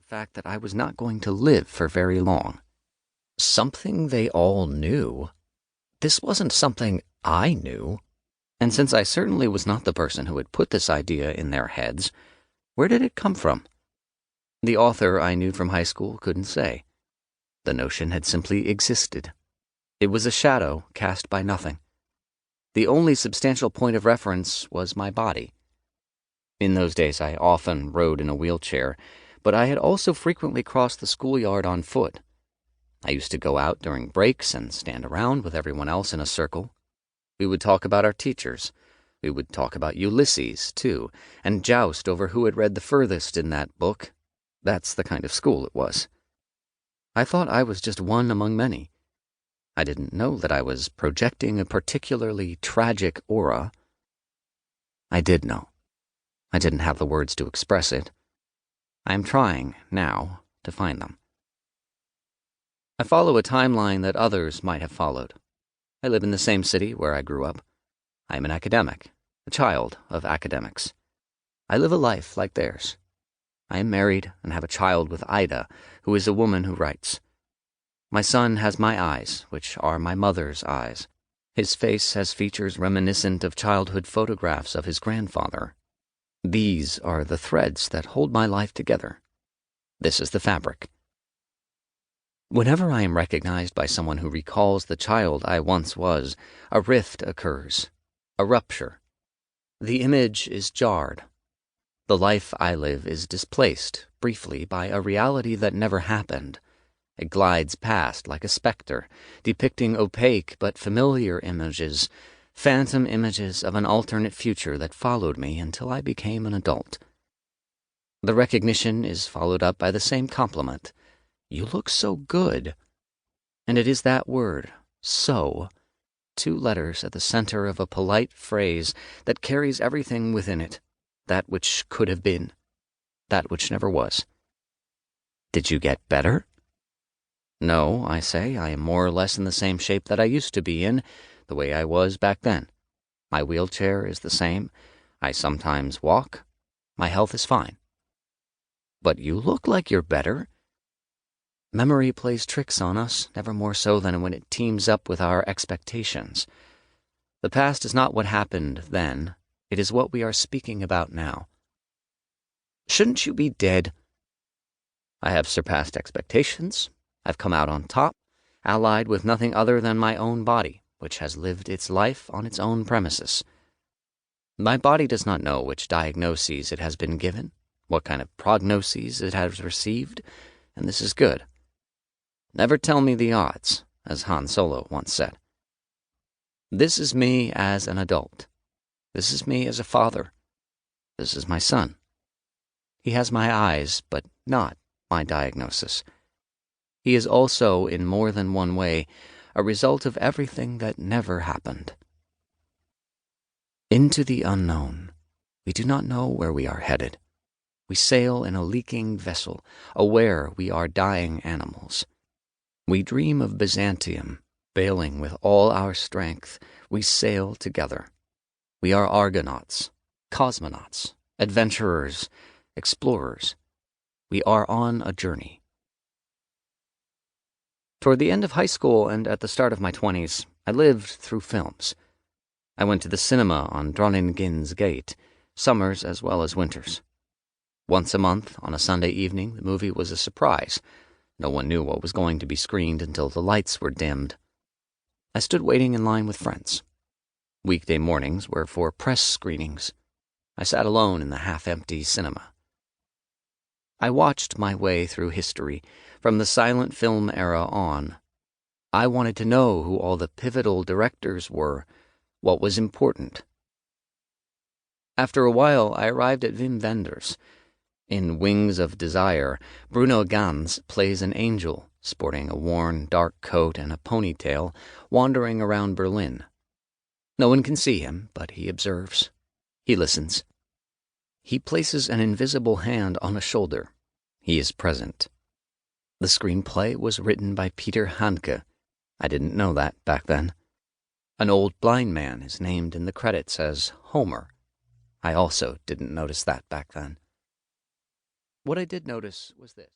fact that I was not going to live for very long. Something they all knew. This wasn't something I knew. And since I certainly was not the person who had put this idea in their heads, where did it come from? The author I knew from high school couldn't say. The notion had simply existed. It was a shadow cast by nothing. The only substantial point of reference was my body. In those days, I often rode in a wheelchair, but I had also frequently crossed the schoolyard on foot. I used to go out during breaks and stand around with everyone else in a circle. We would talk about our teachers. We would talk about Ulysses, too, and joust over who had read the furthest in that book. That's the kind of school it was. I thought I was just one among many. I didn't know that I was projecting a particularly tragic aura. I did know. I didn't have the words to express it. I am trying, now, to find them. I follow a timeline that others might have followed. I live in the same city where I grew up. I am an academic, a child of academics. I live a life like theirs. I am married and have a child with Ida, who is a woman who writes. My son has my eyes, which are my mother's eyes. His face has features reminiscent of childhood photographs of his grandfather. These are the threads that hold my life together. This is the fabric. Whenever I am recognized by someone who recalls the child I once was, a rift occurs, a rupture. The image is jarred. The life I live is displaced, briefly, by a reality that never happened. It glides past like a specter, depicting opaque but familiar images, phantom images of an alternate future that followed me until I became an adult. The recognition is followed up by the same compliment. You look so good. And it is that word, so, 2 letters at the center of a polite phrase that carries everything within it, that which could have been, that which never was. Did you get better? No, I say, I am more or less in the same shape that I used to be in, the way I was back then. My wheelchair is the same. I sometimes walk. My health is fine. But you look like you're better. Memory plays tricks on us, never more so than when it teams up with our expectations. The past is not what happened then. It is what we are speaking about now. Shouldn't you be dead? I have surpassed expectations. I've come out on top, allied with nothing other than my own body, which has lived its life on its own premises. My body does not know which diagnoses it has been given, what kind of prognoses it has received, and this is good. Never tell me the odds, as Han Solo once said. This is me as an adult. This is me as a father. This is my son. He has my eyes, but not my diagnosis. He is also, in more than one way, a result of everything that never happened. Into the unknown. We do not know where we are headed. We sail in a leaking vessel, aware we are dying animals. We dream of Byzantium, bailing with all our strength. We sail together. We are Argonauts, cosmonauts, adventurers, explorers. We are on a journey. Toward the end of high school and at the start of my 20s, I lived through films. I went to the cinema on Droningens Gate, summers as well as winters. Once a month, on a Sunday evening, the movie was a surprise. No one knew what was going to be screened until the lights were dimmed. I stood waiting in line with friends. Weekday mornings were for press screenings. I sat alone in the half-empty cinema. I watched my way through history, from the silent film era on. I wanted to know who all the pivotal directors were, what was important. After a while, I arrived at Wim Wenders. In Wings of Desire, Bruno Ganz plays an angel, sporting a worn, dark coat and a ponytail, wandering around Berlin. No one can see him, but he observes. He listens. He places an invisible hand on a shoulder. He is present. The screenplay was written by Peter Handke. I didn't know that back then. An old blind man is named in the credits as Homer. I also didn't notice that back then. What I did notice was this.